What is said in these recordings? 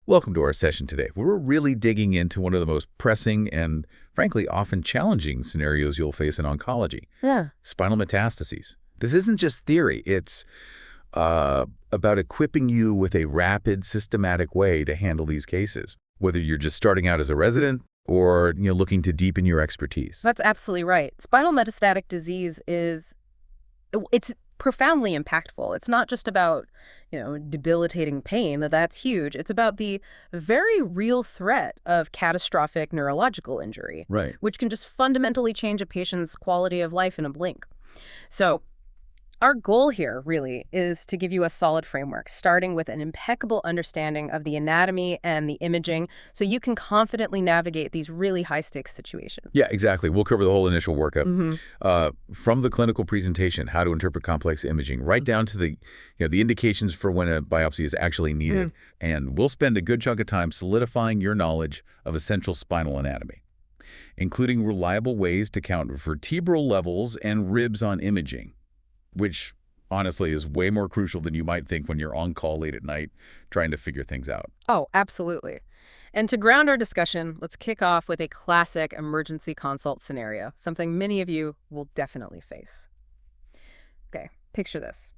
Welcome to our session today, where we're really digging into one of the most pressing and, frankly, often challenging scenarios you'll face in oncology. Yeah. Spinal metastases. This isn't just theory. It's about equipping you with a rapid, systematic way to handle these cases, whether you're just starting out as a resident or looking to deepen your expertise. That's absolutely right. Spinal metastatic disease it's profoundly impactful. It's not just about, debilitating pain, that's huge. It's about the very real threat of catastrophic neurological injury, Right. which can just fundamentally change a patient's quality of life in a blink. So our goal here, really, is to give you a solid framework, starting with an impeccable understanding of the anatomy and the imaging, so you can confidently navigate these really high-stakes situations. Yeah, exactly. We'll cover the whole initial workup. Mm-hmm. From the clinical presentation, how to interpret complex imaging, right down to the indications for when a biopsy is actually needed. And we'll spend a good chunk of time solidifying your knowledge of essential spinal anatomy, including reliable ways to count vertebral levels and ribs on imaging, which honestly is way more crucial than you might think when you're on call late at night trying to figure things out. Oh, absolutely. And to ground our discussion, let's kick off with a classic emergency consult scenario, something many of you will definitely face. Okay, picture this.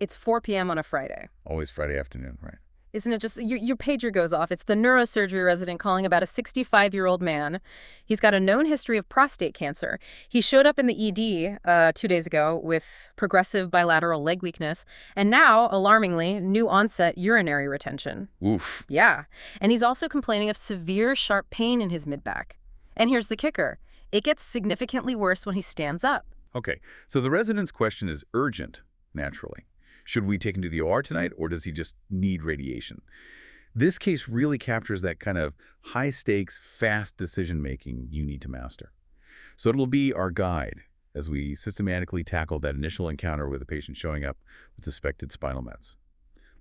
It's 4 p.m. on a Friday. Always Friday afternoon, right? Isn't it just, your pager goes off. It's the neurosurgery resident calling about a 65-year-old man. He's got a known history of prostate cancer. He showed up in the ED 2 days ago with progressive bilateral leg weakness, and now, alarmingly, new onset urinary retention. Oof. Yeah, and he's also complaining of severe sharp pain in his mid-back. And here's the kicker. It gets significantly worse when he stands up. Okay, so the resident's question is urgent, naturally. Should we take him to the OR tonight, or does he just need radiation? This case really captures that kind of high-stakes, fast decision-making you need to master. So it'll be our guide as we systematically tackle that initial encounter with a patient showing up with suspected spinal mets.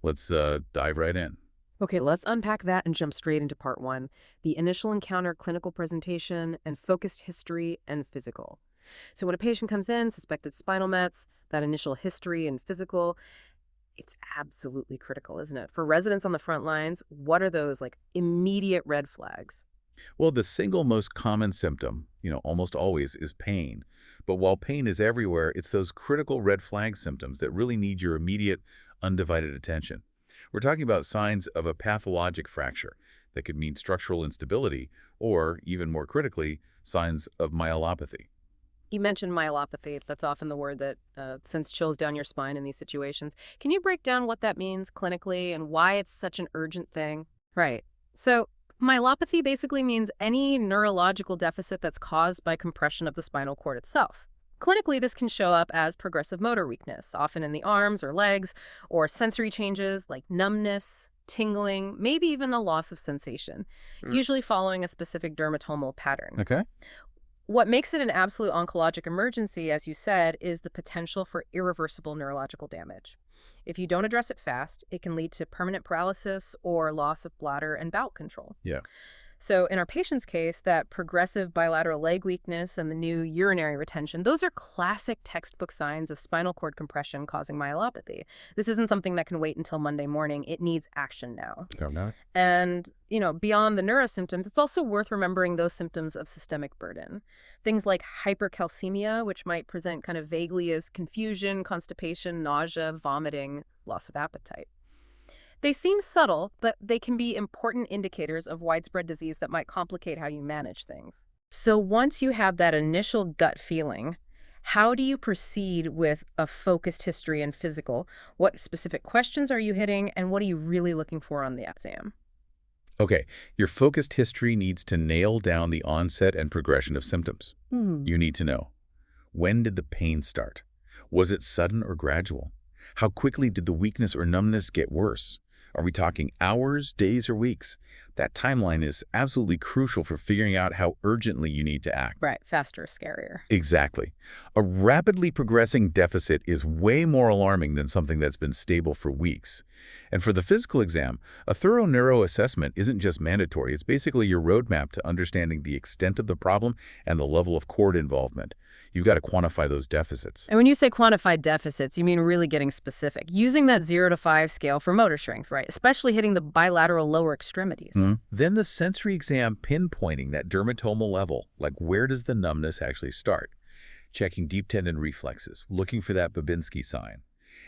Let's dive right in. Okay, let's unpack that and jump straight into part one, the initial encounter clinical presentation and focused history and physical. So when a patient comes in, suspected spinal mets, that initial history and physical, it's absolutely critical, isn't it? For residents on the front lines, what are those immediate red flags? Well, the single most common symptom, almost always, is pain. But while pain is everywhere, it's those critical red flag symptoms that really need your immediate, undivided attention. We're talking about signs of a pathologic fracture that could mean structural instability or, even more critically, signs of myelopathy. You mentioned myelopathy. That's often the word that sends chills down your spine in these situations. Can you break down what that means clinically and why it's such an urgent thing? Right. So myelopathy basically means any neurological deficit that's caused by compression of the spinal cord itself. Clinically, this can show up as progressive motor weakness, often in the arms or legs, or sensory changes like numbness, tingling, maybe even a loss of sensation, usually following a specific dermatomal pattern. Okay. What makes it an absolute oncologic emergency, as you said, is the potential for irreversible neurological damage. If you don't address it fast, it can lead to permanent paralysis or loss of bladder and bowel control. Yeah. So in our patient's case, that progressive bilateral leg weakness and the new urinary retention, those are classic textbook signs of spinal cord compression causing myelopathy. This isn't something that can wait until Monday morning. It needs action now. No. And, beyond the neurosymptoms, it's also worth remembering those symptoms of systemic burden. Things like hypercalcemia, which might present kind of vaguely as confusion, constipation, nausea, vomiting, loss of appetite. They seem subtle, but they can be important indicators of widespread disease that might complicate how you manage things. So once you have that initial gut feeling, how do you proceed with a focused history and physical? What specific questions are you hitting, and what are you really looking for on the exam? Okay, your focused history needs to nail down the onset and progression of symptoms. You need to know, when did the pain start? Was it sudden or gradual? How quickly did the weakness or numbness get worse? Are we talking hours, days, or weeks? That timeline is absolutely crucial for figuring out how urgently you need to act. Right, faster, scarier. Exactly. A rapidly progressing deficit is way more alarming than something that's been stable for weeks. And for the physical exam, a thorough neuro assessment isn't just mandatory. It's basically your roadmap to understanding the extent of the problem and the level of cord involvement. you've got to quantify those deficits. And when you say quantified deficits, you mean really getting specific, using that 0 to 5 scale for motor strength, right? Especially hitting the bilateral lower extremities. Then the sensory exam pinpointing that dermatomal level, like where does the numbness actually start? Checking deep tendon reflexes, looking for that Babinski sign.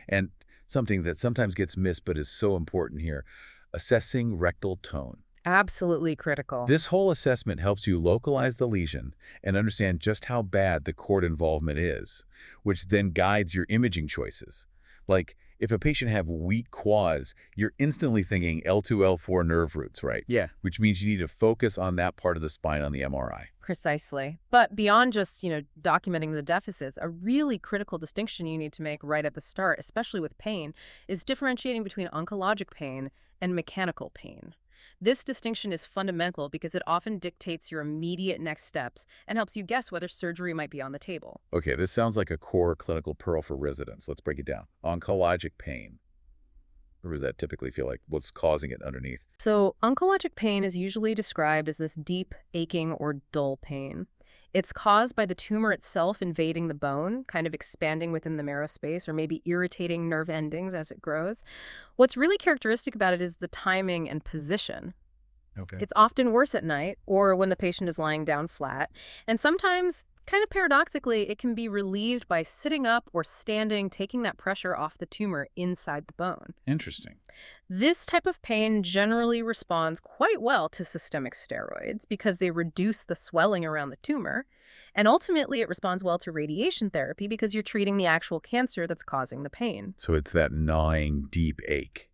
And something that sometimes gets missed but is so important here, assessing rectal tone. Absolutely critical. This whole assessment helps you localize the lesion and understand just how bad the cord involvement is, which then guides your imaging choices. Like, if a patient have weak quads, you're instantly thinking L2, L4 nerve roots, right? Yeah. Which means you need to focus on that part of the spine on the MRI. Precisely. But beyond just, documenting the deficits, a really critical distinction you need to make right at the start, especially with pain, is differentiating between oncologic pain and mechanical pain. This distinction is fundamental because it often dictates your immediate next steps and helps you guess whether surgery might be on the table. Okay, this sounds like a core clinical pearl for residents. Let's break it down. Oncologic pain. Or does that typically feel like what's causing it underneath? So, oncologic pain is usually described as this deep, aching, or dull pain. It's caused by the tumor itself invading the bone, kind of expanding within the marrow space, or maybe irritating nerve endings as it grows. What's really characteristic about it is the timing and position. Okay. It's often worse at night or when the patient is lying down flat. And sometimes, kind of paradoxically, it can be relieved by sitting up or standing, taking that pressure off the tumor inside the bone. Interesting. This type of pain generally responds quite well to systemic steroids because they reduce the swelling around the tumor. And ultimately, it responds well to radiation therapy because you're treating the actual cancer that's causing the pain. So it's that gnawing, deep ache.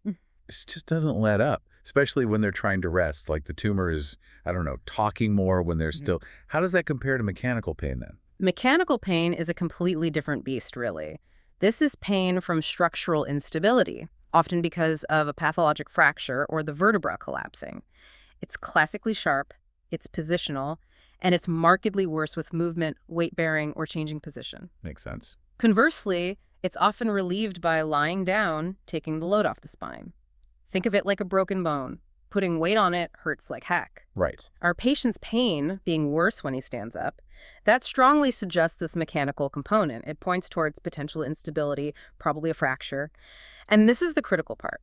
This just doesn't let up, especially when they're trying to rest. Like the tumor is, I don't know, talking more when they're still. How does that compare to mechanical pain then? Mechanical pain is a completely different beast, really. This is pain from structural instability, often because of a pathologic fracture or the vertebra collapsing. It's classically sharp, it's positional, and it's markedly worse with movement, weight-bearing, or changing position. Makes sense. Conversely, it's often relieved by lying down, taking the load off the spine. Think of it like a broken bone. Putting weight on it hurts like heck. Right. Our patient's pain being worse when he stands up, that strongly suggests this mechanical component. It points towards potential instability, probably a fracture. And this is the critical part.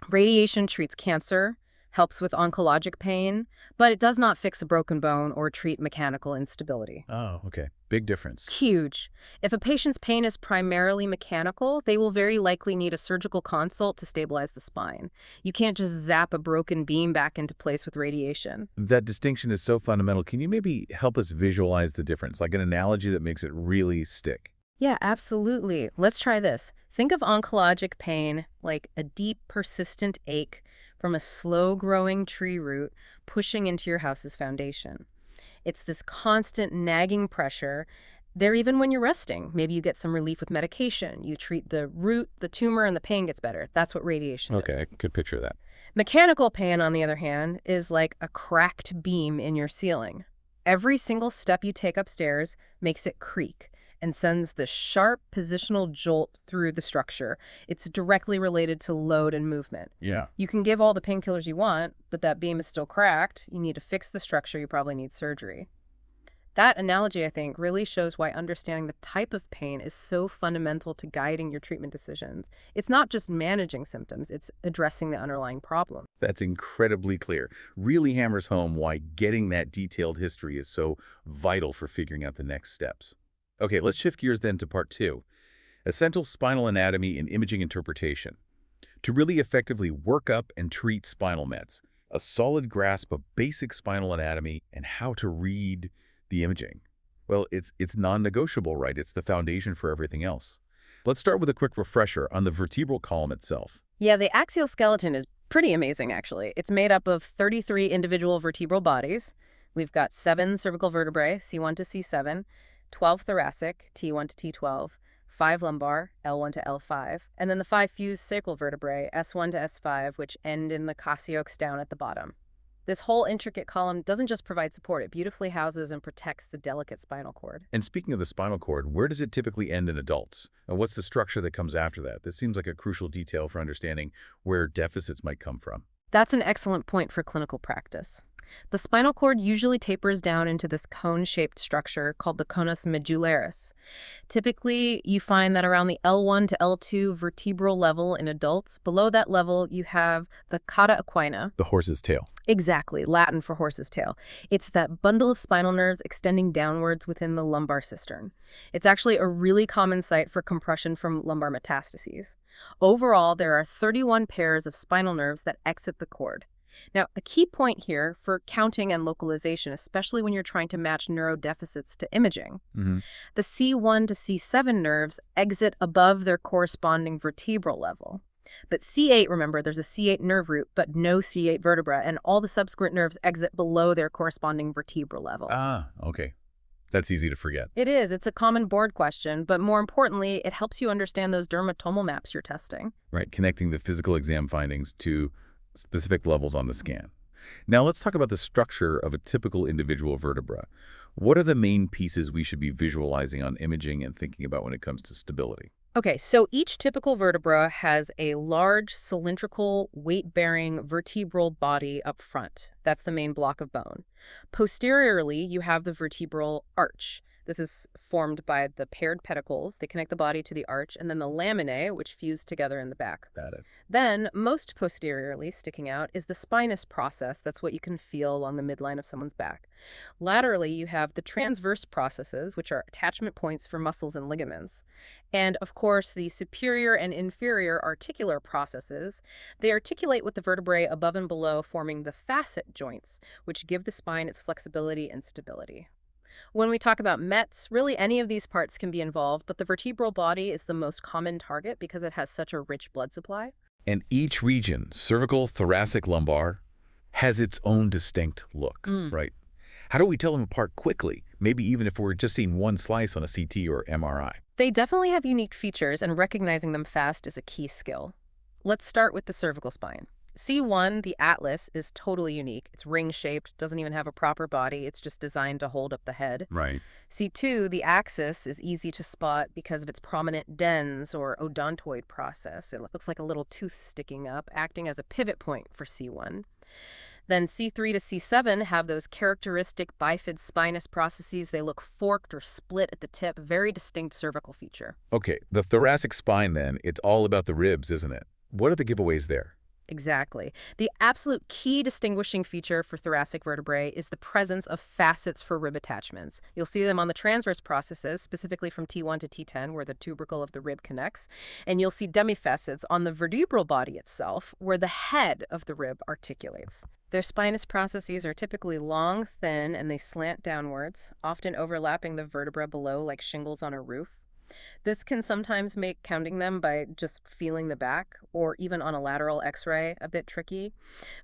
Radiation treats cancer, helps with oncologic pain, but it does not fix a broken bone or treat mechanical instability. Oh, okay. Big difference. Huge. If a patient's pain is primarily mechanical, they will very likely need a surgical consult to stabilize the spine. You can't just zap a broken beam back into place with radiation. That distinction is so fundamental. Can you maybe help us visualize the difference, like an analogy that makes it really stick? Yeah, absolutely. Let's try this. Think of oncologic pain like a deep, persistent ache from a slow-growing tree root pushing into your house's foundation. It's this constant nagging pressure there even when you're resting. Maybe you get some relief with medication. You treat the root, the tumor, and the pain gets better. That's what radiation is. Okay, I could picture that. Mechanical pain, on the other hand, is like a cracked beam in your ceiling. Every single step you take upstairs makes it creak and sends the sharp positional jolt through the structure. It's directly related to load and movement. Yeah. You can give all the painkillers you want, but that beam is still cracked. You need to fix the structure. You probably need surgery. That analogy, I think, really shows why understanding the type of pain is so fundamental to guiding your treatment decisions. It's not just managing symptoms, it's addressing the underlying problem. That's incredibly clear. Really hammers home why getting that detailed history is so vital for figuring out the next steps. Okay, let's shift gears then to part 2, essential spinal anatomy and imaging interpretation. To really effectively work up and treat spinal mets, a solid grasp of basic spinal anatomy and how to read the imaging. Well, it's non-negotiable, right? It's the foundation for everything else. Let's start with a quick refresher on the vertebral column itself. Yeah, the axial skeleton is pretty amazing, actually. It's made up of 33 individual vertebral bodies. We've got 7 cervical vertebrae, C1 to C7, 12 thoracic, T1 to T12, 5 lumbar, L1 to L5, and then the 5 fused sacral vertebrae, S1 to S5, which end in the cosciox down at the bottom. This whole intricate column doesn't just provide support, it beautifully houses and protects the delicate spinal cord. And speaking of the spinal cord, where does it typically end in adults? And what's the structure that comes after that? This seems like a crucial detail for understanding where deficits might come from. That's an excellent point for clinical practice. The spinal cord usually tapers down into this cone-shaped structure called the conus medullaris. Typically, you find that around the L1 to L2 vertebral level in adults. Below that level, you have the cauda equina. The horse's tail. Exactly, Latin for horse's tail. It's that bundle of spinal nerves extending downwards within the lumbar cistern. It's actually a really common site for compression from lumbar metastases. Overall, there are 31 pairs of spinal nerves that exit the cord. Now, a key point here for counting and localization, especially when you're trying to match neurodeficits to imaging, the C1 to C7 nerves exit above their corresponding vertebral level. But C8, remember, there's a C8 nerve root, but no C8 vertebra, and all the subsequent nerves exit below their corresponding vertebral level. Ah, okay. That's easy to forget. It is. It's a common board question, but more importantly, it helps you understand those dermatomal maps you're testing. Right, connecting the physical exam findings to specific levels on the scan. Now let's talk about the structure of a typical individual vertebra. What are the main pieces we should be visualizing on imaging and thinking about when it comes to stability? Okay, so each typical vertebra has a large, cylindrical, weight-bearing vertebral body up front. That's the main block of bone. Posteriorly, you have the vertebral arch. This is formed by the paired pedicles. They connect the body to the arch, and then the laminae, which fuse together in the back. Got it. Then, most posteriorly sticking out is the spinous process. That's what you can feel along the midline of someone's back. Laterally, you have the transverse processes, which are attachment points for muscles and ligaments. And, of course, the superior and inferior articular processes. They articulate with the vertebrae above and below, forming the facet joints, which give the spine its flexibility and stability. When we talk about METs, really any of these parts can be involved, but the vertebral body is the most common target because it has such a rich blood supply. And each region, cervical, thoracic, lumbar, has its own distinct look, right? How do we tell them apart quickly, maybe even if we're just seeing one slice on a CT or MRI? They definitely have unique features, and recognizing them fast is a key skill. Let's start with the cervical spine. C1, the atlas, is totally unique. It's ring-shaped, doesn't even have a proper body. It's just designed to hold up the head. Right. C2, the axis, is easy to spot because of its prominent dens or odontoid process. It looks like a little tooth sticking up, acting as a pivot point for C1. Then C3 to C7 have those characteristic bifid spinous processes. They look forked or split at the tip, very distinct cervical feature. Okay, the thoracic spine then, it's all about the ribs, isn't it? What are the giveaways there? Exactly. The absolute key distinguishing feature for thoracic vertebrae is the presence of facets for rib attachments. You'll see them on the transverse processes, specifically from T1 to T10, where the tubercle of the rib connects. And you'll see demifacets on the vertebral body itself, where the head of the rib articulates. Their spinous processes are typically long, thin, and they slant downwards, often overlapping the vertebra below like shingles on a roof. This can sometimes make counting them by just feeling the back, or even on a lateral x-ray, a bit tricky.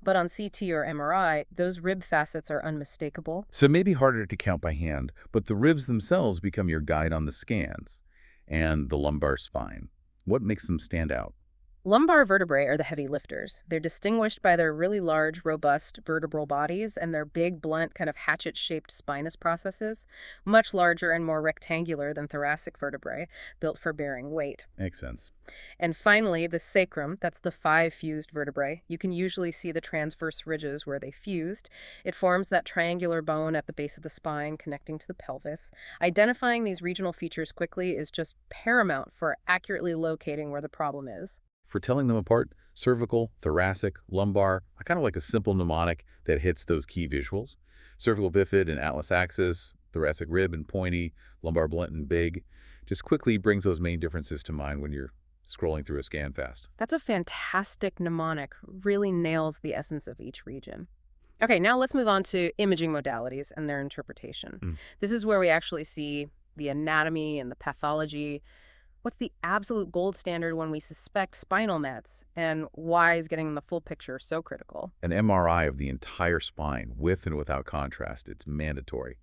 But on CT or MRI, those rib facets are unmistakable. So maybe harder to count by hand, but the ribs themselves become your guide on the scans. And the lumbar spine. What makes them stand out? Lumbar vertebrae are the heavy lifters. They're distinguished by their really large, robust vertebral bodies and their big, blunt, kind of hatchet-shaped spinous processes, much larger and more rectangular than thoracic vertebrae, built for bearing weight. Makes sense. And finally, the sacrum, that's the 5 fused vertebrae. You can usually see the transverse ridges where they fused. It forms that triangular bone at the base of the spine connecting to the pelvis. Identifying these regional features quickly is just paramount for accurately locating where the problem is. For telling them apart, cervical, thoracic, lumbar, I kind of like a simple mnemonic that hits those key visuals. Cervical bifid and atlas axis, thoracic rib and pointy, lumbar blunt and big. Just quickly brings those main differences to mind when you're scrolling through a scan fast. That's a fantastic mnemonic. Really nails the essence of each region. Okay, now let's move on to imaging modalities and their interpretation. This is where we actually see the anatomy and the pathology. What's the absolute gold standard when we suspect spinal mets, and why is getting the full picture so critical? An MRI of the entire spine, with and without contrast, it's mandatory.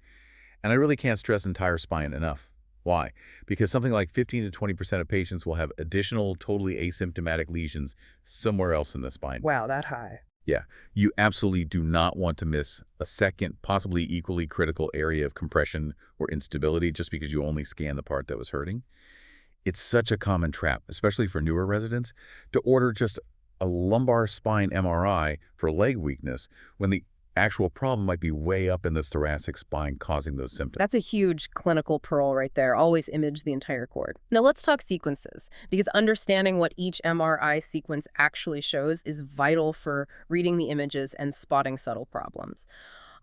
And I really can't stress entire spine enough. Why? Because something like 15 to 20% of patients will have additional totally asymptomatic lesions somewhere else in the spine. Wow, that high. Yeah, you absolutely do not want to miss a second, possibly equally critical area of compression or instability just because you only scan the part that was hurting. It's such a common trap, especially for newer residents, to order just a lumbar spine MRI for leg weakness when the actual problem might be way up in the thoracic spine causing those symptoms. That's a huge clinical pearl right there. Always image the entire cord. Now let's talk sequences, because understanding what each MRI sequence actually shows is vital for reading the images and spotting subtle problems.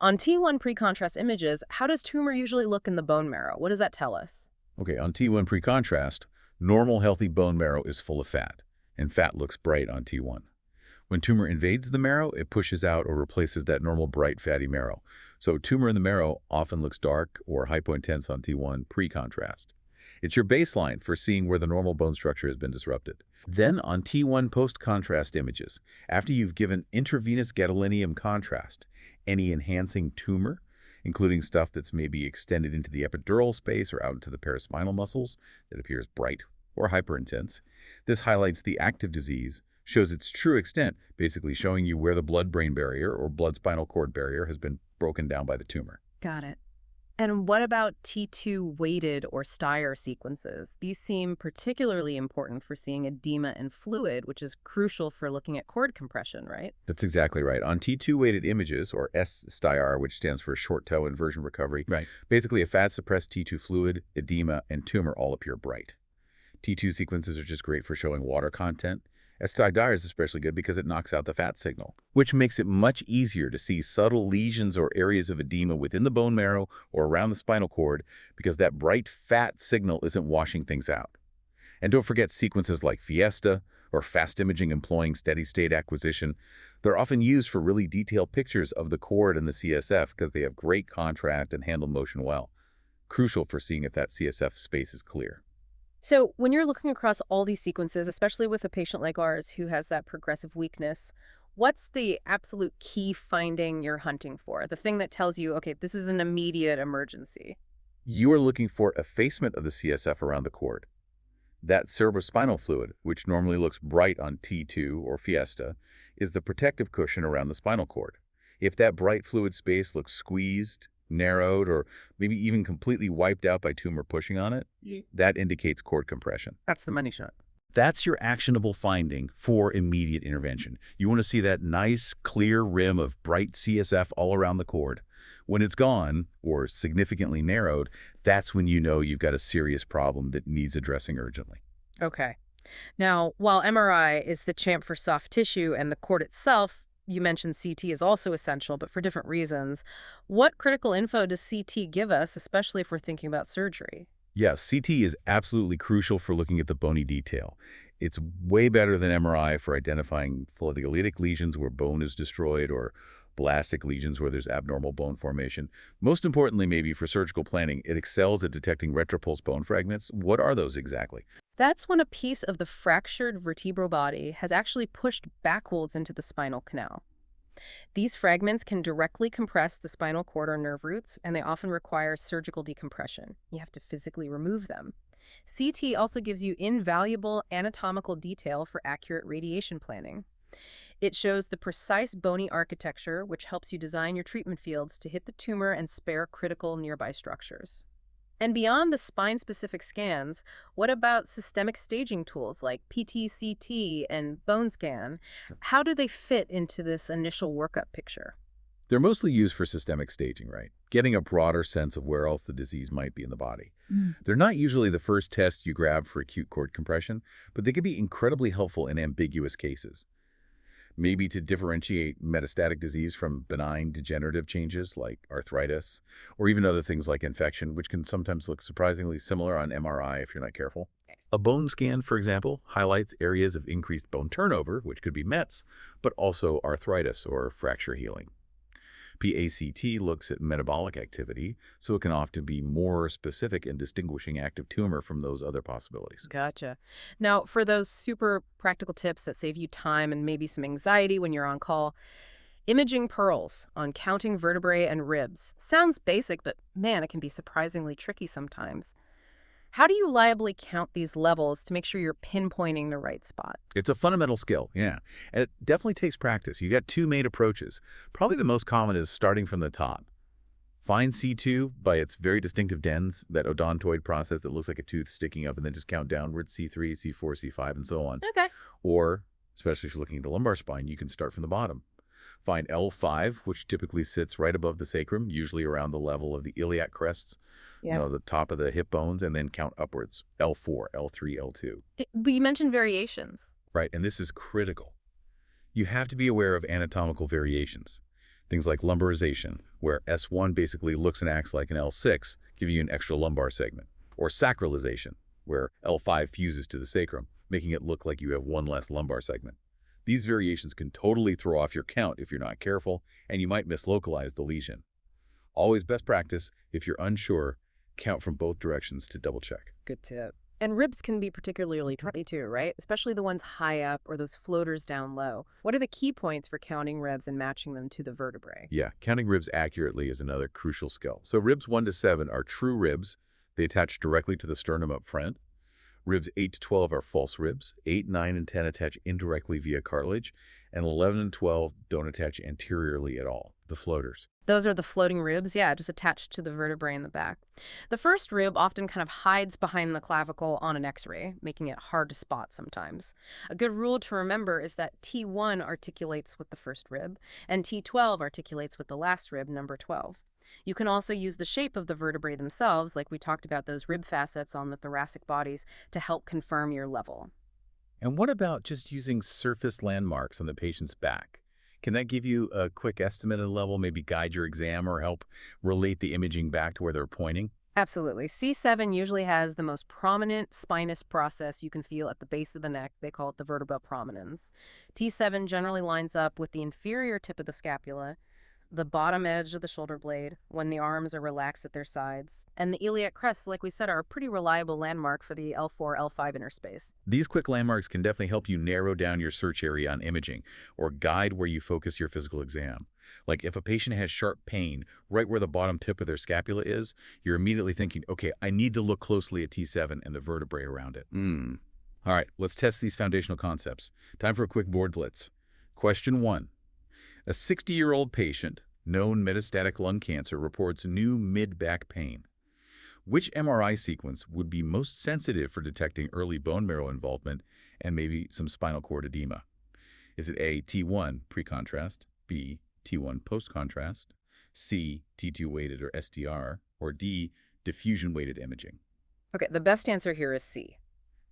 On T1 pre-contrast images, how does tumor usually look in the bone marrow? What does that tell us? Okay, on T1 pre-contrast, normal healthy bone marrow is full of fat, and fat looks bright on T1. When tumor invades the marrow, it pushes out or replaces that normal bright fatty marrow. So tumor in the marrow often looks dark or hypointense on T1 pre-contrast. It's your baseline for seeing where the normal bone structure has been disrupted. Then on T1 post-contrast images, after you've given intravenous gadolinium contrast, any enhancing tumor, including stuff that's maybe extended into the epidural space or out into the paraspinal muscles that appears bright or hyperintense, this highlights the active disease, shows its true extent, basically showing you where the blood-brain barrier or blood-spinal cord barrier has been broken down by the tumor. Got it. And what about T2 weighted or Steyr sequences? These seem particularly important for seeing edema and fluid, which is crucial for looking at cord compression, right? That's exactly right. On T2 weighted images, or S-Steyr, which stands for short toe inversion recovery, basically a fat-suppressed T2 fluid, edema, and tumor all appear bright. T2 sequences are just great for showing water content. S-Steyr is especially good because it knocks out the fat signal, which makes it much easier to see subtle lesions or areas of edema within the bone marrow or around the spinal cord because that bright fat signal isn't washing things out. And don't forget sequences like Fiesta or fast imaging employing steady-state acquisition. They're often used for really detailed pictures of the cord and the CSF because they have great contrast and handle motion well. Crucial for seeing if that CSF space is clear. So when you're looking across all these sequences, especially with a patient like ours who has that progressive weakness, what's the absolute key finding you're hunting for? The thing that tells you, okay, this is an immediate emergency. You are looking for effacement of the CSF around the cord. That cerebrospinal fluid, which normally looks bright on T2 or Fiesta, is the protective cushion around the spinal cord. If that bright fluid space looks squeezed, narrowed, or maybe even completely wiped out by tumor pushing on it, that indicates cord compression. That's the money shot. That's your actionable finding for immediate intervention. You want to see that nice, clear rim of bright CSF all around the cord. When it's gone, or significantly narrowed, that's when you know you've got a serious problem that needs addressing urgently. Okay. Now, while MRI is the champ for soft tissue and the cord itself, you mentioned CT is also essential, but for different reasons. What critical info does CT give us, especially if we're thinking about surgery? Yes, CT is absolutely crucial for looking at the bony detail. It's way better than MRI for identifying folliculitic lesions where bone is destroyed or blastic lesions where there's abnormal bone formation. Most importantly, maybe for surgical planning, it excels at detecting retropulse bone fragments. What are those exactly? That's when a piece of the fractured vertebral body has actually pushed backwards into the spinal canal. These fragments can directly compress the spinal cord or nerve roots, and they often require surgical decompression. You have to physically remove them. CT also gives you invaluable anatomical detail for accurate radiation planning. It shows the precise bony architecture, which helps you design your treatment fields to hit the tumor and spare critical nearby structures. And beyond the spine-specific scans, what about systemic staging tools like PT-CT and bone scan? How do they fit into this initial workup picture? They're mostly used for systemic staging, right? Getting a broader sense of where else the disease might be in the body. They're not usually the first test you grab for acute cord compression, but they can be incredibly helpful in ambiguous cases. Maybe to differentiate metastatic disease from benign degenerative changes like arthritis, or even other things like infection, which can sometimes look surprisingly similar on MRI if you're not careful. A bone scan, for example, highlights areas of increased bone turnover, which could be METs, but also arthritis or fracture healing. PACT looks at metabolic activity, so it can often be more specific in distinguishing active tumor from those other possibilities. Gotcha. Now, for those super practical tips that save you time and maybe some anxiety when you're on call, imaging pearls on counting vertebrae and ribs. Sounds basic, but man, it can be surprisingly tricky sometimes. How do you reliably count these levels to make sure you're pinpointing the right spot? It's a fundamental skill, yeah. And it definitely takes practice. You got two main approaches. Probably the most common is starting from the top. Find C2 by its very distinctive dens, that odontoid process that looks like a tooth sticking up, and then just count downwards, C3, C4, C5, and so on. Okay. Or, especially if you're looking at the lumbar spine, you can start from the bottom. Find L5, which typically sits right above the sacrum, usually around the level of the iliac crests, Yeah. the top of the hip bones, and then count upwards. L4, L3, L2. But you mentioned variations. Right, and this is critical. You have to be aware of anatomical variations. Things like lumbarization, where S1 basically looks and acts like an L6, giving you an extra lumbar segment. Or sacralization, where L5 fuses to the sacrum, making it look like you have one less lumbar segment. These variations can totally throw off your count if you're not careful, and you might mislocalize the lesion. Always best practice, if you're unsure, count from both directions to double check. Good tip. And ribs can be particularly tricky too, right? Especially the ones high up or those floaters down low. What are the key points for counting ribs and matching them to the vertebrae? Yeah, counting ribs accurately is another crucial skill. So ribs 1 to 7 are true ribs. They attach directly to the sternum up front. Ribs 8 to 12 are false ribs. 8, 9, and 10 attach indirectly via cartilage. And 11 and 12 don't attach anteriorly at all, the floaters. Those are the floating ribs, yeah, just attached to the vertebrae in the back. The first rib often kind of hides behind the clavicle on an x-ray, making it hard to spot sometimes. A good rule to remember is that T1 articulates with the first rib, and T12 articulates with the last rib, number 12. You can also use the shape of the vertebrae themselves, like we talked about those rib facets on the thoracic bodies, to help confirm your level. And what about just using surface landmarks on the patient's back? Can that give you a quick estimate of the level, maybe guide your exam or help relate the imaging back to where they're pointing? Absolutely. C7 usually has the most prominent spinous process you can feel at the base of the neck. They call it the vertebral prominence. T7 generally lines up with the inferior tip of the scapula, the bottom edge of the shoulder blade, when the arms are relaxed at their sides. And the iliac crests, like we said, are a pretty reliable landmark for the L4, L5 interspace. These quick landmarks can definitely help you narrow down your search area on imaging or guide where you focus your physical exam. Like if a patient has sharp pain right where the bottom tip of their scapula is, you're immediately thinking, okay, I need to look closely at T7 and the vertebrae around it. All right, let's test these foundational concepts. Time for a quick board blitz. Question 1. A 60-year-old patient, known metastatic lung cancer, reports new mid-back pain. Which MRI sequence would be most sensitive for detecting early bone marrow involvement and maybe some spinal cord edema? Is it A, T1 pre-contrast, B, T1 post-contrast, C, T2 weighted or SDR, or D, diffusion weighted imaging? Okay, the best answer here is C.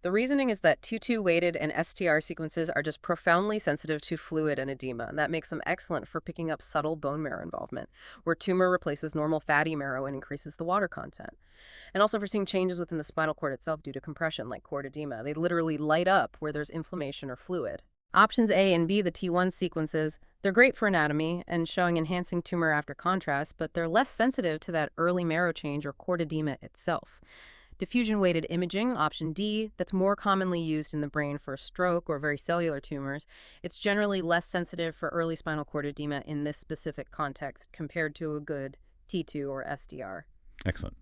The reasoning is that T2 weighted and STR sequences are just profoundly sensitive to fluid and edema, and that makes them excellent for picking up subtle bone marrow involvement, where tumor replaces normal fatty marrow and increases the water content. And also for seeing changes within the spinal cord itself due to compression, like cord edema. They literally light up where there's inflammation or fluid. Options A and B, the T1 sequences, they're great for anatomy and showing enhancing tumor after contrast, but they're less sensitive to that early marrow change or cord edema itself. Diffusion-weighted imaging, option D, that's more commonly used in the brain for stroke or very cellular tumors. It's generally less sensitive for early spinal cord edema in this specific context compared to a good T2 or SDR. Excellent.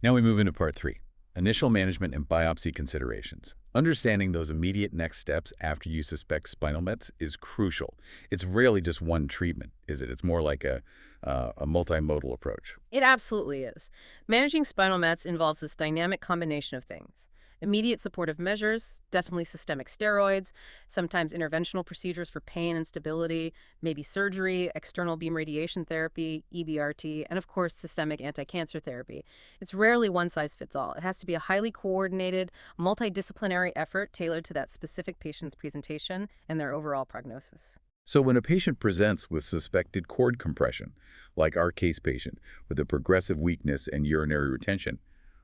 Now we move into part 3, initial management and biopsy considerations. Understanding those immediate next steps after you suspect spinal mets is crucial. It's rarely just one treatment, is it? It's more like a multimodal approach. It absolutely is. Managing spinal mets involves this dynamic combination of things. Immediate supportive measures, definitely systemic steroids, sometimes interventional procedures for pain and stability, maybe surgery, external beam radiation therapy, EBRT, and of course systemic anti-cancer therapy. It's rarely one size fits all. It has to be a highly coordinated, multidisciplinary effort tailored to that specific patient's presentation and their overall prognosis. So when a patient presents with suspected cord compression, like our case patient with a progressive weakness and urinary retention,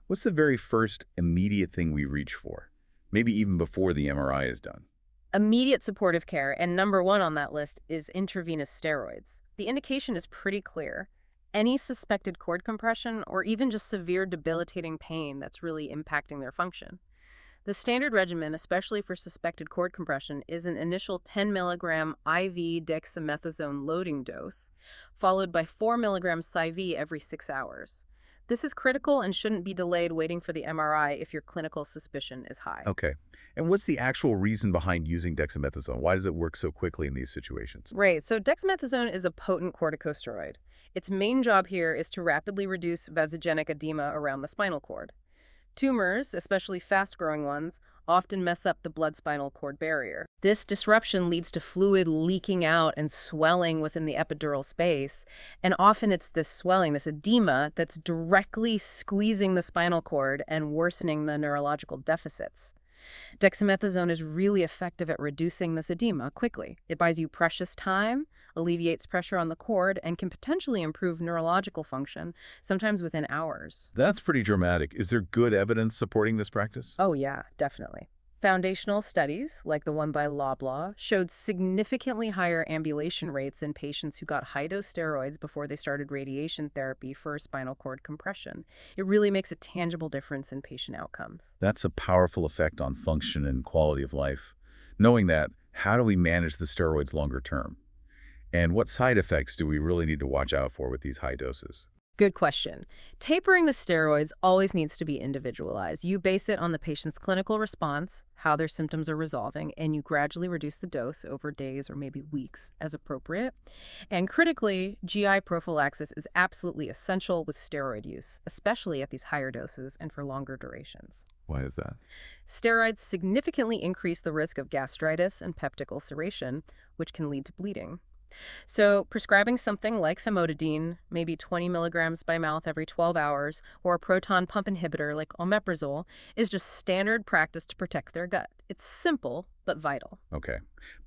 what's the very first immediate thing we reach for? Maybe even before the MRI is done. Immediate supportive care, and number one on that list is intravenous steroids. The indication is pretty clear. Any suspected cord compression or even just severe debilitating pain that's really impacting their function. The standard regimen, especially for suspected cord compression, is an initial 10 milligram IV dexamethasone loading dose, followed by 4 milligrams IV every 6 hours. This is critical and shouldn't be delayed waiting for the MRI if your clinical suspicion is high. Okay. And what's the actual reason behind using dexamethasone? Why does it work so quickly in these situations? Right, so dexamethasone is a potent corticosteroid. Its main job here is to rapidly reduce vasogenic edema around the spinal cord. Tumors, especially fast-growing ones, often mess up the blood-spinal cord barrier. This disruption leads to fluid leaking out and swelling within the epidural space, and often it's this swelling, this edema, that's directly squeezing the spinal cord and worsening the neurological deficits. Dexamethasone is really effective at reducing this edema quickly. It buys you precious time, alleviates pressure on the cord, and can potentially improve neurological function, sometimes within hours. That's pretty dramatic. Is there good evidence supporting this practice? Oh yeah, definitely. Foundational studies, like the one by Loblaw, showed significantly higher ambulation rates in patients who got high-dose steroids before they started radiation therapy for spinal cord compression. It really makes a tangible difference in patient outcomes. That's a powerful effect on function and quality of life. Knowing that, how do we manage the steroids longer term? And what side effects do we really need to watch out for with these high doses? Good question. Tapering the steroids always needs to be individualized. You base it on the patient's clinical response, how their symptoms are resolving, and you gradually reduce the dose over days or maybe weeks as appropriate. And critically, GI prophylaxis is absolutely essential with steroid use, especially at these higher doses and for longer durations. Why is that? Steroids significantly increase the risk of gastritis and peptic ulceration, which can lead to bleeding. So prescribing something like famotidine, maybe 20 milligrams by mouth every 12 hours, or a proton pump inhibitor like omeprazole, is just standard practice to protect their gut. It's simple, but vital. Okay.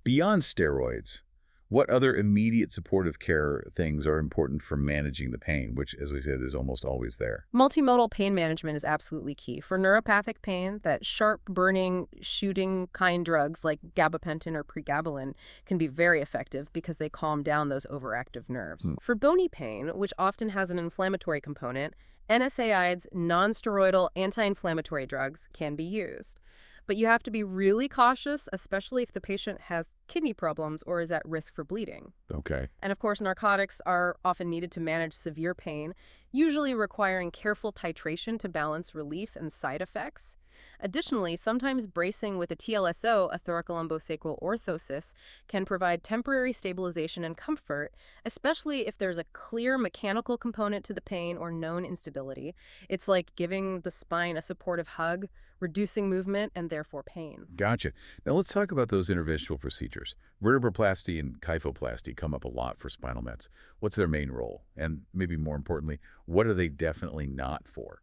Beyond steroids, what other immediate supportive care things are important for managing the pain, which, as we said, is almost always there? Multimodal pain management is absolutely key. For neuropathic pain, that sharp, burning, shooting kind drugs like gabapentin or pregabalin can be very effective because they calm down those overactive nerves. For bony pain, which often has an inflammatory component, NSAIDs, non-steroidal anti-inflammatory drugs, can be used. But you have to be really cautious, especially if the patient has kidney problems or is at risk for bleeding. Okay. And of course, narcotics are often needed to manage severe pain, usually requiring careful titration to balance relief and side effects. Additionally, sometimes bracing with a TLSO, a thoracolumbosacral orthosis, can provide temporary stabilization and comfort, especially if there's a clear mechanical component to the pain or known instability. It's like giving the spine a supportive hug, reducing movement and therefore pain. Gotcha. Now let's talk about those interventional procedures. Vertebroplasty and kyphoplasty come up a lot for spinal mets. What's their main role? And maybe more importantly, what are they definitely not for?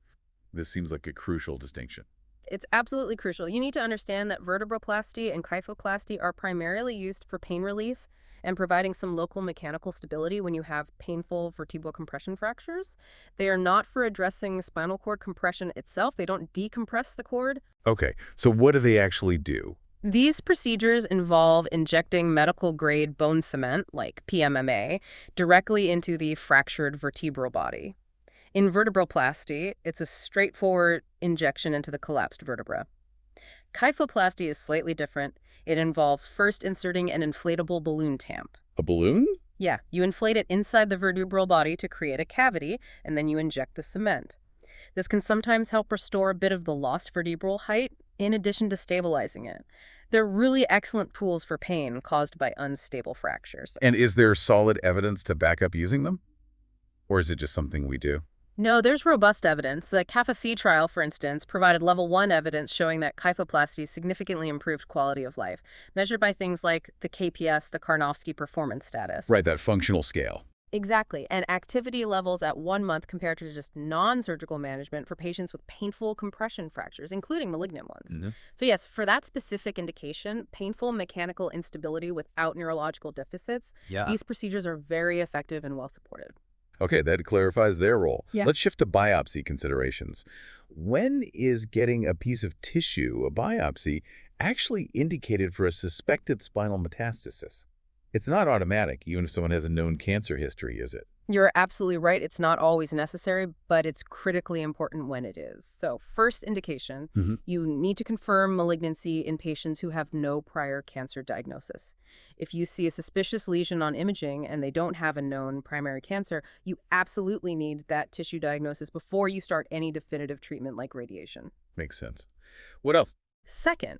This seems like a crucial distinction. It's absolutely crucial. You need to understand that vertebroplasty and kyphoplasty are primarily used for pain relief and providing some local mechanical stability when you have painful vertebral compression fractures. They are not for addressing spinal cord compression itself. They don't decompress the cord. Okay, so what do they actually do? These procedures involve injecting medical-grade bone cement, like PMMA, directly into the fractured vertebral body. In vertebroplasty, it's a straightforward injection into the collapsed vertebra. Kyphoplasty is slightly different. It involves first inserting an inflatable balloon tamp. A balloon? Yeah, you inflate it inside the vertebral body to create a cavity, and then you inject the cement. This can sometimes help restore a bit of the lost vertebral height, in addition to stabilizing it. They're really excellent tools for pain caused by unstable fractures. And is there solid evidence to back up using them? Or is it just something we do? No, there's robust evidence. The CAFA-Phi trial, for instance, provided level 1 evidence showing that kyphoplasty significantly improved quality of life, measured by things like the KPS, the Karnofsky Performance Status. Right, that functional scale. Exactly, and activity levels at 1 month compared to just non-surgical management for patients with painful compression fractures, including malignant ones. So yes, for that specific indication, painful mechanical instability without neurological deficits, these procedures are very effective and well supported. Okay, that clarifies their role. Yeah. Let's shift to biopsy considerations. When is getting a piece of tissue, a biopsy, actually indicated for a suspected spinal metastasis? It's not automatic, even if someone has a known cancer history, is it? You're absolutely right. It's not always necessary, but it's critically important when it is. So first indication, you need to confirm malignancy in patients who have no prior cancer diagnosis. If you see a suspicious lesion on imaging and they don't have a known primary cancer, you absolutely need that tissue diagnosis before you start any definitive treatment like radiation. Makes sense. What else? Second,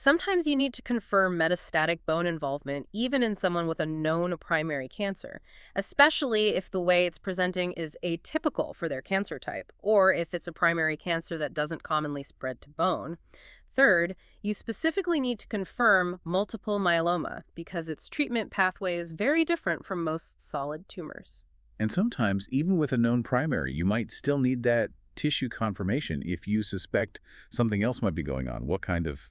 Sometimes you need to confirm metastatic bone involvement even in someone with a known primary cancer, especially if the way it's presenting is atypical for their cancer type, or if it's a primary cancer that doesn't commonly spread to bone. Third, you specifically need to confirm multiple myeloma because its treatment pathway is very different from most solid tumors. And sometimes, even with a known primary, you might still need that tissue confirmation if you suspect something else might be going on. What kind of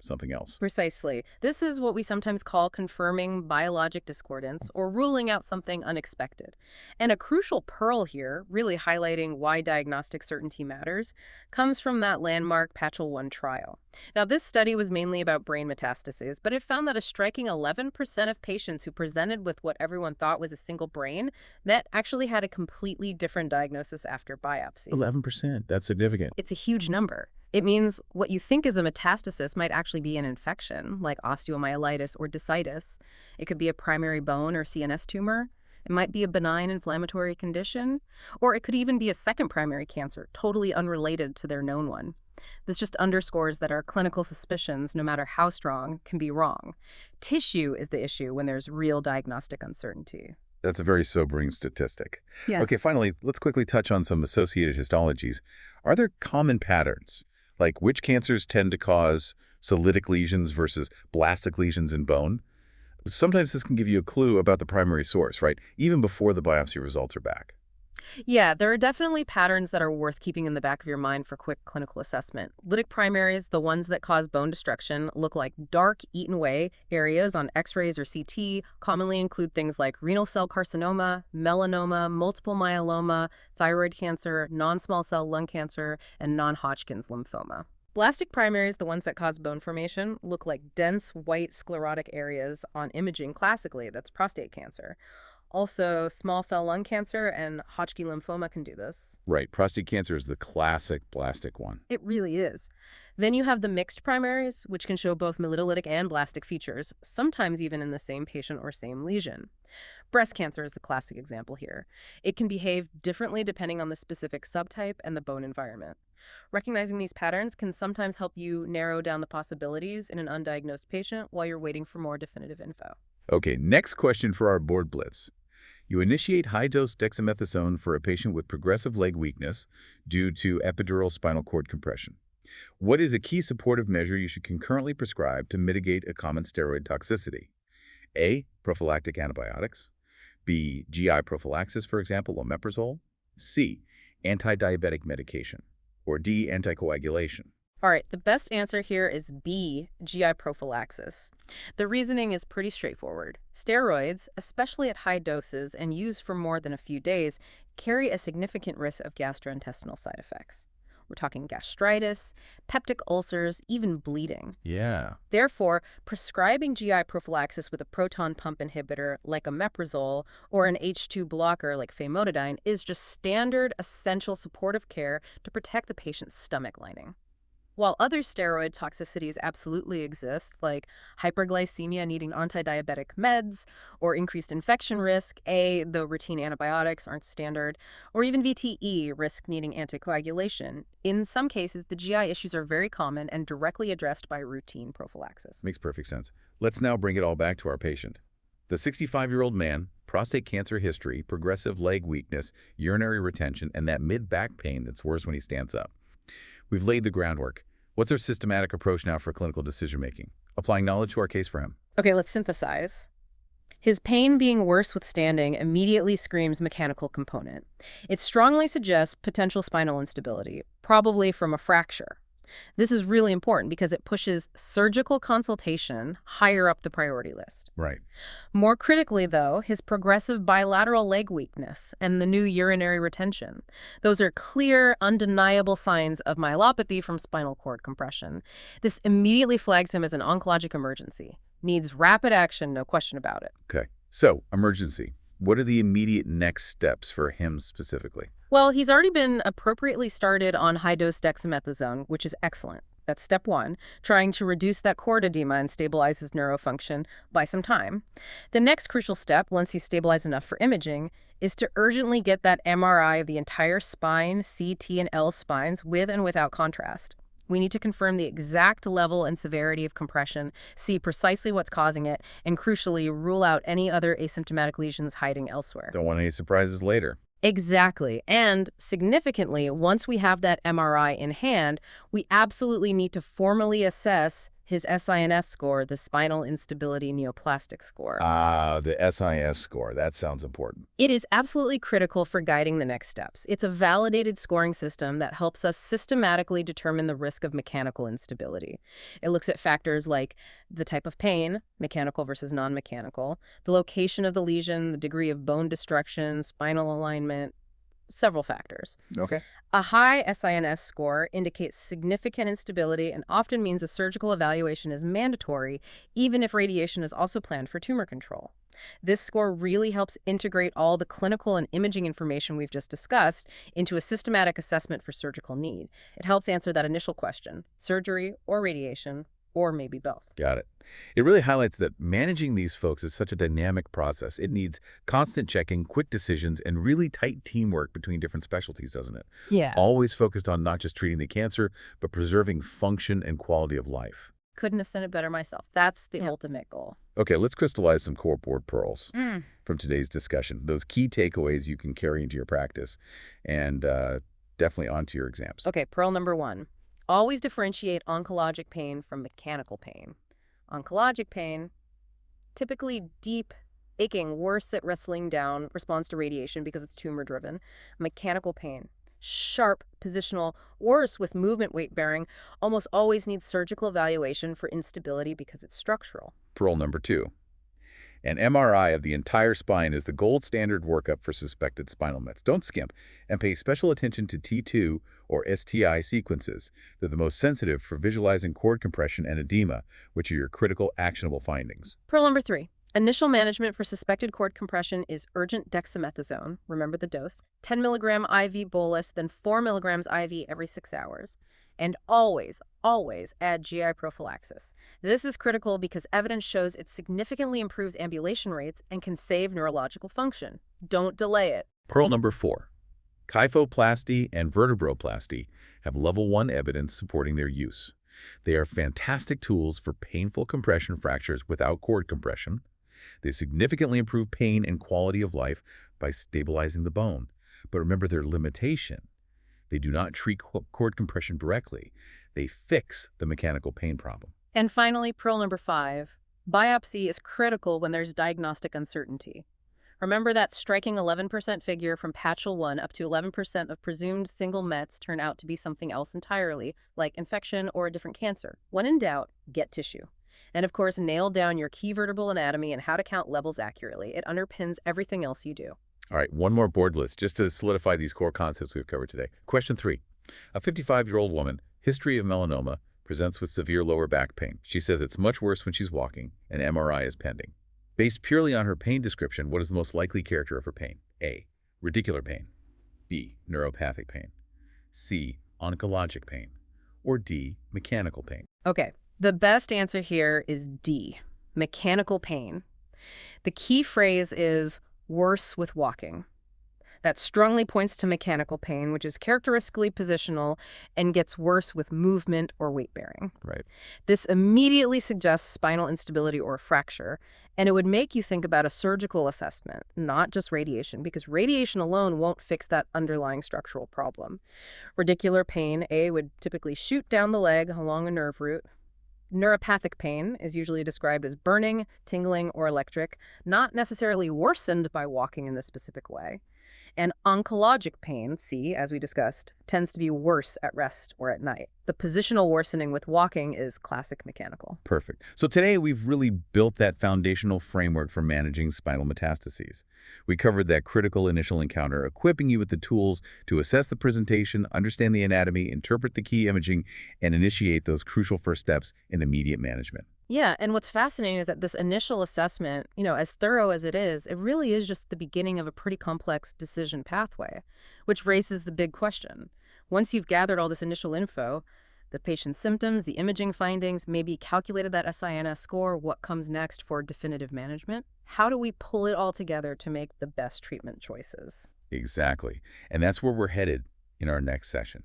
something else? Precisely. This is what we sometimes call confirming biologic discordance or ruling out something unexpected. And a crucial pearl here, really highlighting why diagnostic certainty matters, comes from that landmark Patchel 1 trial. Now, this study was mainly about brain metastases, but it found that a striking 11% of patients who presented with what everyone thought was a single brain met actually had a completely different diagnosis after biopsy. 11%. That's significant. It's a huge number. It means what you think is a metastasis might actually be an infection, like osteomyelitis or discitis. It could be a primary bone or CNS tumor. It might be a benign inflammatory condition. Or it could even be a second primary cancer, totally unrelated to their known one. This just underscores that our clinical suspicions, no matter how strong, can be wrong. Tissue is the issue when there's real diagnostic uncertainty. That's a very sobering statistic. Yes. Okay, finally, let's quickly touch on some associated histologies. Are there common patterns? Like which cancers tend to cause cellulitic lesions versus blastic lesions in bone? Sometimes this can give you a clue about the primary source, right? Even before the biopsy results are back. Yeah, there are definitely patterns that are worth keeping in the back of your mind for quick clinical assessment. Lytic primaries, the ones that cause bone destruction, look like dark, eaten-away areas on X-rays or CT, commonly include things like renal cell carcinoma, melanoma, multiple myeloma, thyroid cancer, non-small cell lung cancer, and non-Hodgkin's lymphoma. Blastic primaries, the ones that cause bone formation, look like dense, white, sclerotic areas on imaging classically. That's prostate cancer. Also, small cell lung cancer and Hodgkin lymphoma can do this. Right, prostate cancer is the classic blastic one. It really is. Then you have the mixed primaries, which can show both melitolytic and blastic features, sometimes even in the same patient or same lesion. Breast cancer is the classic example here. It can behave differently depending on the specific subtype and the bone environment. Recognizing these patterns can sometimes help you narrow down the possibilities in an undiagnosed patient while you're waiting for more definitive info. Okay, next question for our board blitz. You initiate high-dose dexamethasone for a patient with progressive leg weakness due to epidural spinal cord compression. What is a key supportive measure you should concurrently prescribe to mitigate a common steroid toxicity? A, prophylactic antibiotics. B, GI prophylaxis, for example, omeprazole. C, anti-diabetic medication. Or D, anticoagulation. All right, the best answer here is B, GI prophylaxis. The reasoning is pretty straightforward. Steroids, especially at high doses and used for more than a few days, carry a significant risk of gastrointestinal side effects. We're talking gastritis, peptic ulcers, even bleeding. Yeah. Therefore, prescribing GI prophylaxis with a proton pump inhibitor like omeprazole or an H2 blocker like famotidine is just standard, essential supportive care to protect the patient's stomach lining. While other steroid toxicities absolutely exist, like hyperglycemia needing anti-diabetic meds, or increased infection risk, though routine antibiotics aren't standard, or even VTE, risk needing anticoagulation, in some cases, the GI issues are very common and directly addressed by routine prophylaxis. Makes perfect sense. Let's now bring it all back to our patient. The 65-year-old man, prostate cancer history, progressive leg weakness, urinary retention, and that mid-back pain that's worse when he stands up. We've laid the groundwork. What's our systematic approach now for clinical decision-making? Applying knowledge to our case for him. Okay, let's synthesize. His pain being worse with standing immediately screams mechanical component. It strongly suggests potential spinal instability, probably from a fracture. This is really important because it pushes surgical consultation higher up the priority list. Right. More critically, though, his progressive bilateral leg weakness and the new urinary retention. Those are clear, undeniable signs of myelopathy from spinal cord compression. This immediately flags him as an oncologic emergency. Needs rapid action, no question about it. Okay. So, emergency. What are the immediate next steps for him specifically? Well, he's already been appropriately started on high-dose dexamethasone, which is excellent. That's step one, trying to reduce that cord edema and stabilize his neurofunction by some time. The next crucial step, once he's stabilized enough for imaging, is to urgently get that MRI of the entire spine, C, T, and L spines with and without contrast. We need to confirm the exact level and severity of compression, see precisely what's causing it, and crucially, rule out any other asymptomatic lesions hiding elsewhere. Don't want any surprises later. Exactly. And significantly, once we have that MRI in hand, we absolutely need to formally assess his SINS score, the Spinal Instability Neoplastic score. Ah, the SIS score. That sounds important. It is absolutely critical for guiding the next steps. It's a validated scoring system that helps us systematically determine the risk of mechanical instability. It looks at factors like the type of pain, mechanical versus non-mechanical, the location of the lesion, the degree of bone destruction, spinal alignment, several factors. Okay. A high SINS score indicates significant instability and often means a surgical evaluation is mandatory, even if radiation is also planned for tumor control. This score really helps integrate all the clinical and imaging information we've just discussed into a systematic assessment for surgical need. It helps answer that initial question, surgery or radiation, or maybe both. Got it. It really highlights that managing these folks is such a dynamic process. It needs constant checking, quick decisions, and really tight teamwork between different specialties, doesn't it? Yeah. Always focused on not just treating the cancer, but preserving function and quality of life. Couldn't have said it better myself. That's the ultimate goal. Okay, let's crystallize some core board pearls from today's discussion. Those key takeaways you can carry into your practice and definitely onto your exams. Okay, pearl number 1. Always differentiate oncologic pain from mechanical pain. Oncologic pain, typically deep, aching, worse at wrestling down, responds to radiation because it's tumor-driven. Mechanical pain, sharp, positional, worse with movement weight bearing, almost always needs surgical evaluation for instability because it's structural. Pearl number 2. An MRI of the entire spine is the gold standard workup for suspected spinal mets. Don't skimp, and pay special attention to T2 or STI sequences. They're the most sensitive for visualizing cord compression and edema, which are your critical, actionable findings. Pearl number 3. Initial management for suspected cord compression is urgent dexamethasone, remember the dose, 10 milligram IV bolus, then 4 milligrams IV every 6 hours. And always, always add GI prophylaxis. This is critical because evidence shows it significantly improves ambulation rates and can save neurological function. Don't delay it. Pearl number 4. Kyphoplasty and vertebroplasty have level 1 evidence supporting their use. They are fantastic tools for painful compression fractures without cord compression. They significantly improve pain and quality of life by stabilizing the bone. But remember their limitation. They do not treat cord compression directly. They fix the mechanical pain problem. And finally, pearl number 5. Biopsy is critical when there's diagnostic uncertainty. Remember that striking 11% figure from Patchel 1 up to 11% of presumed single mets turn out to be something else entirely, like infection or a different cancer. When in doubt, get tissue. And of course, nail down your key vertebral anatomy and how to count levels accurately. It underpins everything else you do. All right, one more board list just to solidify these core concepts we've covered today. Question 3. A 55-year-old woman, history of melanoma, presents with severe lower back pain. She says it's much worse when she's walking, and MRI is pending. Based purely on her pain description, what is the most likely character of her pain? A. Radicular pain. B. Neuropathic pain. C. Oncologic pain. Or D. Mechanical pain. Okay, the best answer here is D. Mechanical pain. The key phrase is worse with walking. That strongly points to mechanical pain, which is characteristically positional and gets worse with movement or weight bearing. Right. This immediately suggests spinal instability or fracture, and it would make you think about a surgical assessment, not just radiation, because radiation alone won't fix that underlying structural problem. Radicular pain, A, would typically shoot down the leg along a nerve root. Neuropathic pain is usually described as burning, tingling, or electric, not necessarily worsened by walking in this specific way. And oncologic pain, C, as we discussed, tends to be worse at rest or at night. The positional worsening with walking is classic mechanical. Perfect. So today we've really built that foundational framework for managing spinal metastases. We covered that critical initial encounter, equipping you with the tools to assess the presentation, understand the anatomy, interpret the key imaging, and initiate those crucial first steps in immediate management. Yeah, and what's fascinating is that this initial assessment, as thorough as it really is just the beginning of a pretty complex decision pathway, which raises the big question. Once you've gathered all this initial info, the patient's symptoms, the imaging findings, maybe calculated that SINS score, what comes next for definitive management? How do we pull it all together to make the best treatment choices? Exactly. And that's where we're headed in our next session.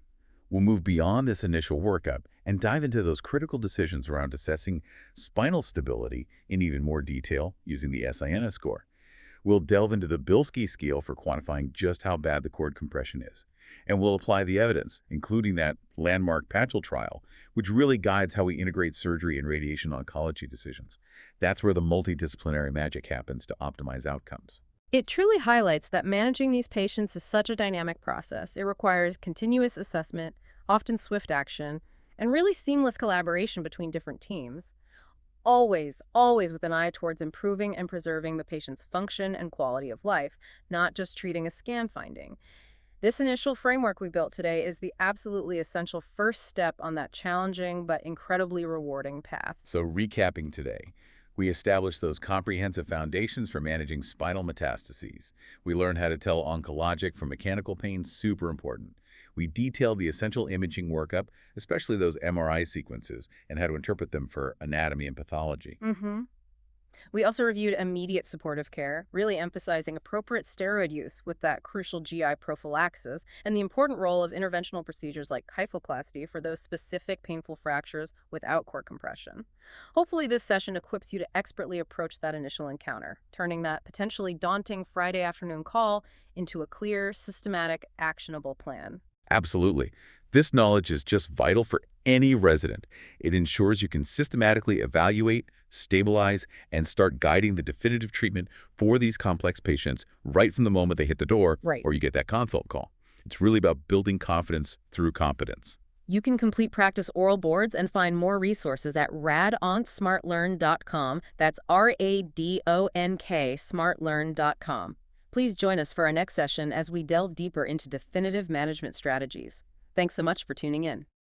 We'll move beyond this initial workup and dive into those critical decisions around assessing spinal stability in even more detail using the SINS score. We'll delve into the Bilski scale for quantifying just how bad the cord compression is. And we'll apply the evidence, including that landmark Patchell trial, which really guides how we integrate surgery and radiation oncology decisions. That's where the multidisciplinary magic happens to optimize outcomes. It truly highlights that managing these patients is such a dynamic process. It requires continuous assessment, often swift action, and really seamless collaboration between different teams. Always, always with an eye towards improving and preserving the patient's function and quality of life, not just treating a scan finding. This initial framework we built today is the absolutely essential first step on that challenging but incredibly rewarding path. So recapping today, we established those comprehensive foundations for managing spinal metastases. We learned how to tell oncologic from mechanical pain, super important. We detailed the essential imaging workup, especially those MRI sequences, and how to interpret them for anatomy and pathology. We also reviewed immediate supportive care, really emphasizing appropriate steroid use with that crucial GI prophylaxis and the important role of interventional procedures like kyphoplasty for those specific painful fractures without cord compression. Hopefully this session equips you to expertly approach that initial encounter, turning that potentially daunting Friday afternoon call into a clear, systematic, actionable plan. Absolutely. This knowledge is just vital for any resident. It ensures you can systematically evaluate, stabilize, and start guiding the definitive treatment for these complex patients right from the moment they hit the door Right. or you get that consult call. It's really about building confidence through competence. You can complete practice oral boards and find more resources at radonkSmartLearn.com. That's RADONK smartlearn.com. Please join us for our next session as we delve deeper into definitive management strategies. Thanks so much for tuning in.